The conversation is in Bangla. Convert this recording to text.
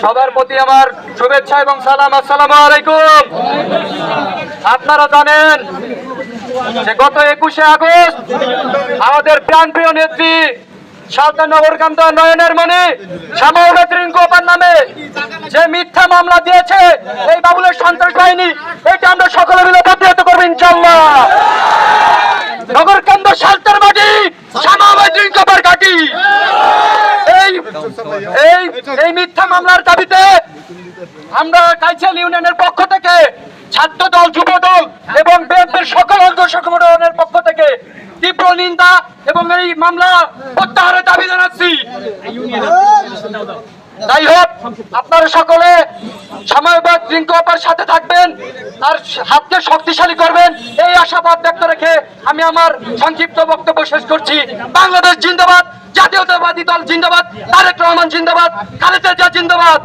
সবার প্রতি আমার শুভেচ্ছা এবং সালাম। আসসালামু আলাইকুম। আপনারা জানেন যে গত 21শে আগস্ট আমাদের প্রাণপ্রিয় নেত্রী সালতান নগরকান্দা নয়নের মণি শ্যামাউলের রিঙ্কু আপার নামে যে মিথ্যা মামলা দিয়েছে এই বাবুলের সন্ত্রাস বাহিনী, এটা আমরা সকলে মিলে প্রতিহত করবো ইনশাআল্লাহ। নগরকান্দা সালতার মাটি, শ্যামাউলের রিঙ্কু আপার ঘাঁটি। এই মিথ্যা মামলার দাবিতে আমরা কাইচাল ইউনিয়নের পক্ষ থেকে, ছাত্র দল, যুব দল এবং বিএনপির সকল অঙ্গ সংগঠনের পক্ষ থেকে তীব্র নিন্দা এবং এই মামলা প্রত্যাহারের দাবি জানাচ্ছি। যাই হোক, আপনারা সকলে সাময়িক রিঙ্কু আপার সাথে থাকবেন, তার হাতকে শক্তিশালী করবেন, এই আশাবাদ ব্যক্ত রেখে আমি আমার সংক্ষিপ্ত বক্তব্য শেষ করছি। বাংলাদেশ জিন্দাবাদ, জাতীয়তাবাদী দল জিন্দাবাদ, তারেক রহমান জিন্দাবাদ, খালেদা জিয়া জিন্দাবাদ।